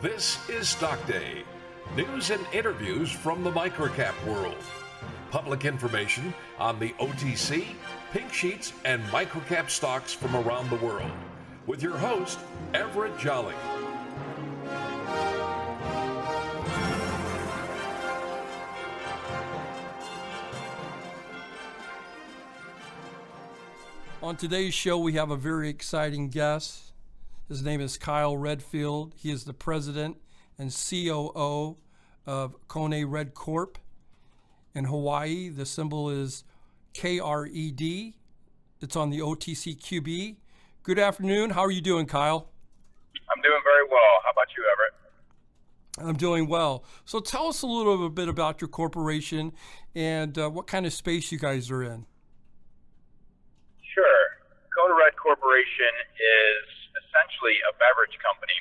This is Stock Day. News and interviews from the microcap world. Public information on the OTC, pink sheets, and microcap stocks from around the world. With your host, Everett Jolly. On today's show, we have a very exciting guest. His name is Kyle Redfield. He is the president and COO of KonaRed Corp in Hawaii. The symbol is KRED. It's on the OTCQB. Good afternoon. How are you doing, Kyle? I'm doing very well. How about you, Everett? I'm doing well. So tell us a little bit about your corporation and what kind of space you guys are in. Sure. KonaRed Corporation is essentially a beverage company.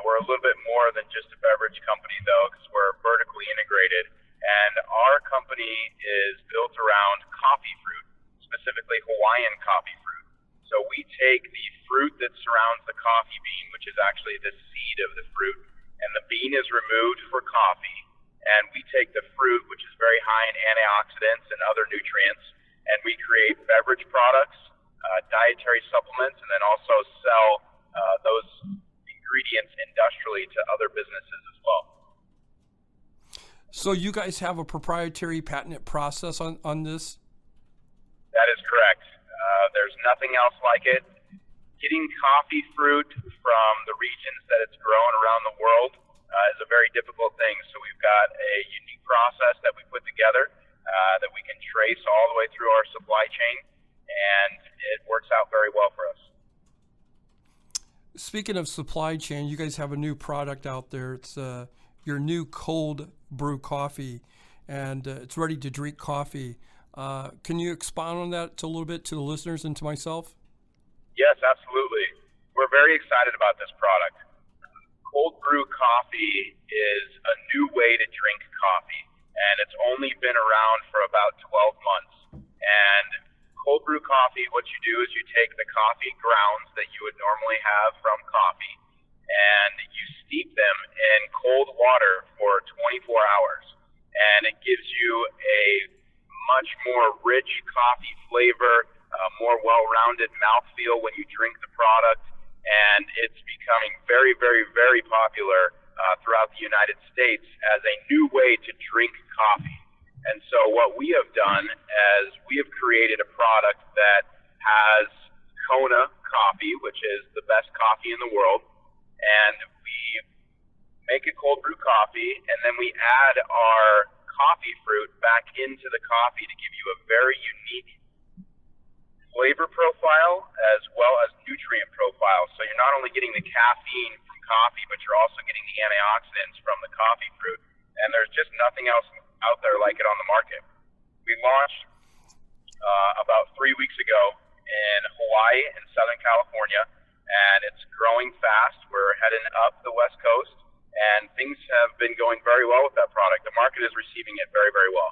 We're a little bit more than just a beverage company, though, because we're vertically integrated. And our company is built around coffee fruit, specifically Hawaiian coffee fruit. So we take the fruit that surrounds the coffee bean, which is actually the seed of the fruit, and the bean is removed for coffee. And we take the fruit, which is very high in antioxidants and other nutrients, and we create beverage products, dietary supplements, and then also sell those ingredients industrially to other businesses as well. So you guys have a proprietary patented process on this? That is correct. There's nothing else like it. Getting coffee fruit from the regions that it's grown around the world is a very difficult thing. So we've got a unique process that we put together that we can trace all the way through our supply chain, and it works out very well for us. Speaking of supply chain, you guys have a new product out there. It's your new Cold Brew Coffee, and it's ready to drink coffee. Can you expound on that a little bit to the listeners and to myself? Yes, absolutely. We're very excited about this product. Cold Brew Coffee is a new way to drink coffee, and it's only been around for about 12 months. And Cold Brew Coffee, what you do is you take the coffee grounds that you would normally have from coffee, and you steep them in cold water for 24 hours. And it gives you a much more rich coffee flavor, more well-rounded mouthfeel when you drink the product, and it's becoming very, very, very popular throughout the United States as a new way to drink coffee. And so what we have done is we have created a product that has Kona coffee, which is the best coffee in the world, and we make a cold brew coffee, and then we add our coffee fruit back into the coffee to give you a very unique flavor profile as well as nutrient profile. So you're not only getting the caffeine from coffee, but you're also getting the antioxidants from the coffee fruit. And there's just nothing else out there like it on the market. We launched about 3 weeks ago in Hawaii and Southern California, and it's growing fast. We're heading up the West Coast, and things have been going very well with that product. The market is receiving it very, very well.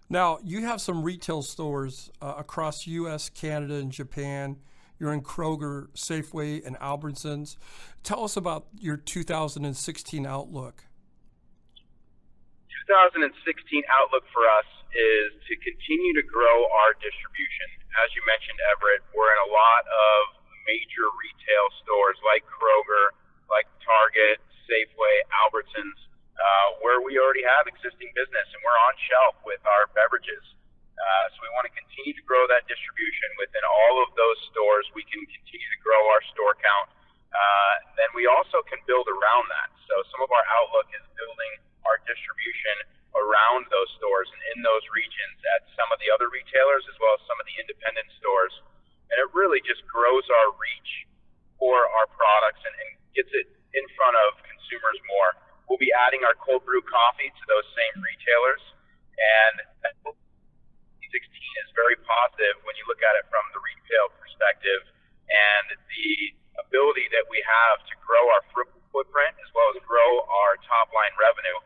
Now, you have some retail stores across U.S., Canada, and Japan. You're in Kroger, Safeway, and Albertsons. Tell us about your 2016 outlook. 2016 outlook for us is to continue to grow our distribution. As you mentioned, Everett, we're in a lot of major retail stores like Kroger, like Target, Safeway, Albertsons, where we already have existing business and we're on shelf with our beverages. So we want to continue to grow that distribution within all of those stores. We can continue to grow our store count. Then we also can build around that. So some of our outlook is building our distribution around those stores and in those regions at some of the other retailers as well as some of the independent stores. And it really just grows our reach for our products and gets it in front of consumers more. We'll be adding our cold brew coffee to those same retailers, and 2016 is very positive when you look at it from the retail perspective and the ability that we have to grow our footprint as well as grow our top line revenue.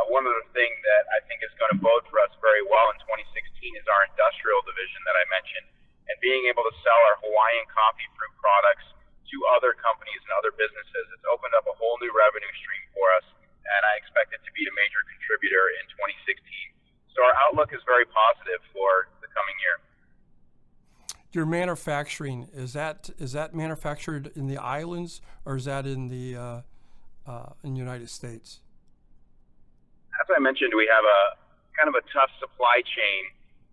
One of the things that I think is going to bode for us very well in 2016 is our industrial division that I mentioned, and being able to sell our Hawaiian coffee fruit products to other companies and other businesses. It's opened up a whole new revenue stream for us, and I expect it to be a major contributor in 2016. So our outlook is very positive for the coming year. Your manufacturing, is that manufactured in the islands, or is that in the United States? As I mentioned, we have a kind of a tough supply chain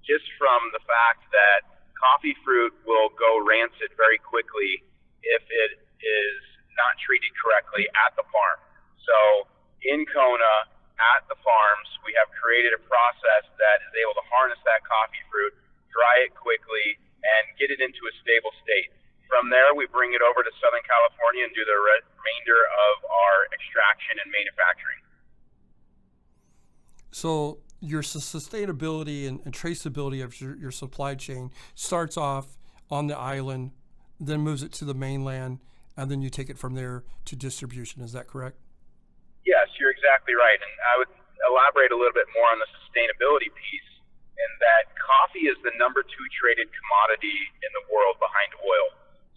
just from the fact that coffee fruit will go rancid very quickly if it is not treated correctly at the farm. So in Kona, at the farms, we have created a process that is able to harness that coffee fruit, dry it quickly, and get it into a stable state. From there, we bring it over to Southern California and do the remainder of our extraction and manufacturing. So your sustainability and traceability of your supply chain starts off on the island, then moves it to the mainland, and then you take it from there to distribution. Is that correct? Yes, you're exactly right. And I would elaborate a little bit more on the sustainability piece in that coffee is the #2 traded commodity in the world behind oil.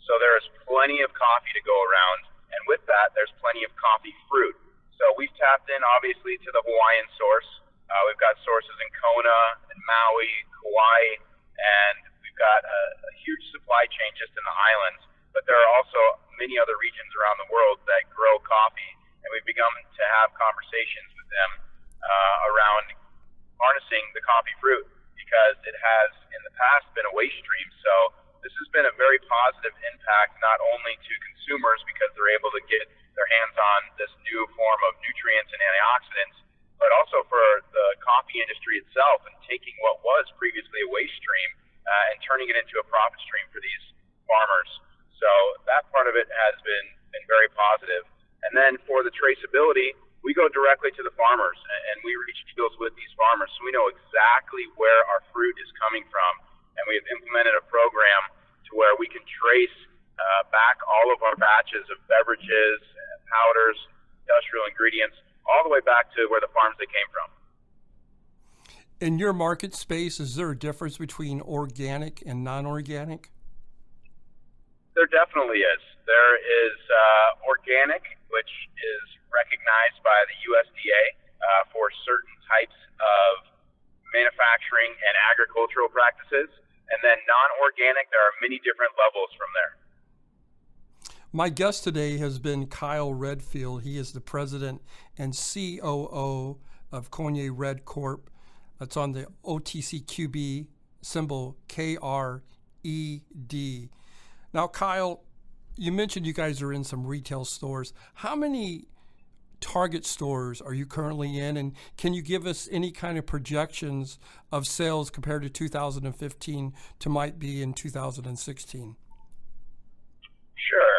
So there is plenty of coffee to go around, and with that, there's plenty of coffee fruit. So we've tapped in, obviously, to the Hawaiian source. We've got sources in Kona and Maui, Kauai, and we've got a huge supply chain just in the islands. But there are also many other regions around the world that grow coffee, and we've begun to have conversations with them around harnessing the coffee fruit because it has, in the past, been a waste stream. So this has been a very positive impact, not only to consumers because they're able to get their hands on this new form of nutrients and antioxidants, but also for the coffee industry itself and taking what was previously a waste stream and turning it into a profit stream for these farmers. So that part of it has been very positive. And then for the traceability, we go directly to the farmers and we reach deals with these farmers, so we know exactly where our fruit is coming from. And we have implemented a program to where we can trace back all of our batches of beverages, powders, industrial ingredients, all the way back to where the farms they came from. In your market space, is there a difference between organic and non-organic? There definitely is. There is organic, which is recognized by the USDA for certain types of manufacturing and agricultural practices. And then non-organic, there are many different levels from there. My guest today has been Kyle Redfield. He is the president and COO of KonaRed Corp. That's on the OTCQB symbol KRED. Now, Kyle, you mentioned you guys are in some retail stores. How many Target stores are you currently in, and can you give us any kind of projections of sales compared to 2015 to might be in 2016? Sure.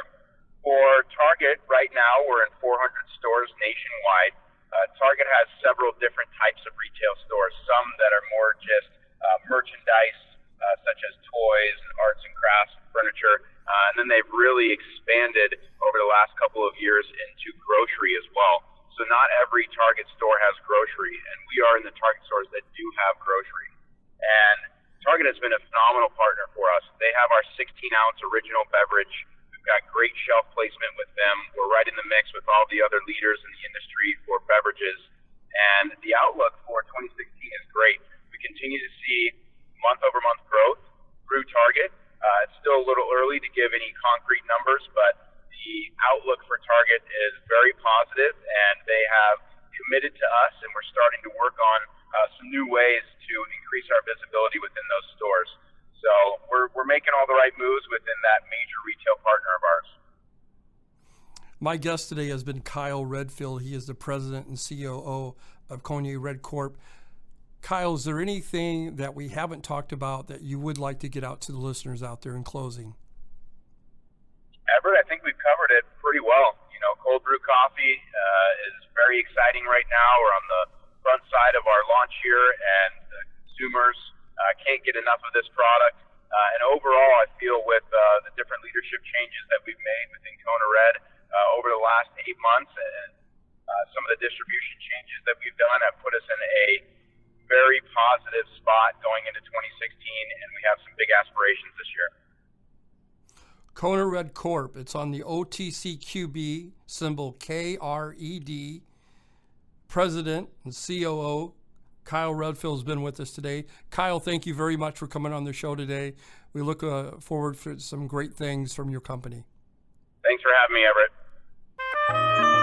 For Target, right now, we're in 400 stores nationwide. Target has several different types of retail stores, some that are more just merchandise, such as toys, arts and crafts, furniture, and then they've really expanded over the last couple of years into grocery as well. So not every Target store has grocery, and we are in the Target stores that do have grocery. And Target has been a phenomenal partner for us. They have our 16-ounce original beverage. We've got great shelf placement with them. We're right in the mix with all the other leaders in the industry for beverages. And the outlook for 2016 is great. We continue to see month-over-month growth through Target. It's still a little early to give any concrete numbers, but the outlook for Target is very positive, and they have committed to us, and we're starting to work on some new ways to increase our visibility within those stores. So we're making all the right moves within that major retail partner of ours. My guest today has been Kyle Redfield. He is the president and COO of KonaRed Corp. Kyle, is there anything that we haven't talked about that you would like to get out to the listeners out there in closing? Everett, I think we've covered it pretty well. You know, Cold Brew Coffee is very exciting right now. We're on the front side of our launch here, and the consumers can't get enough of this product. And overall, I feel with the different leadership changes that we've made within KonaRed over the last 8 months, and some of the distribution changes that we've done have put us in a very positive spot going into 2016, and we have some big aspirations this year. KonaRed Corp. It's on the OTCQB, symbol KRED. President and COO Kyle Redfield has been with us today. Kyle, thank you very much for coming on the show today. We look forward for some great things from your company. Thanks for having me, Everett.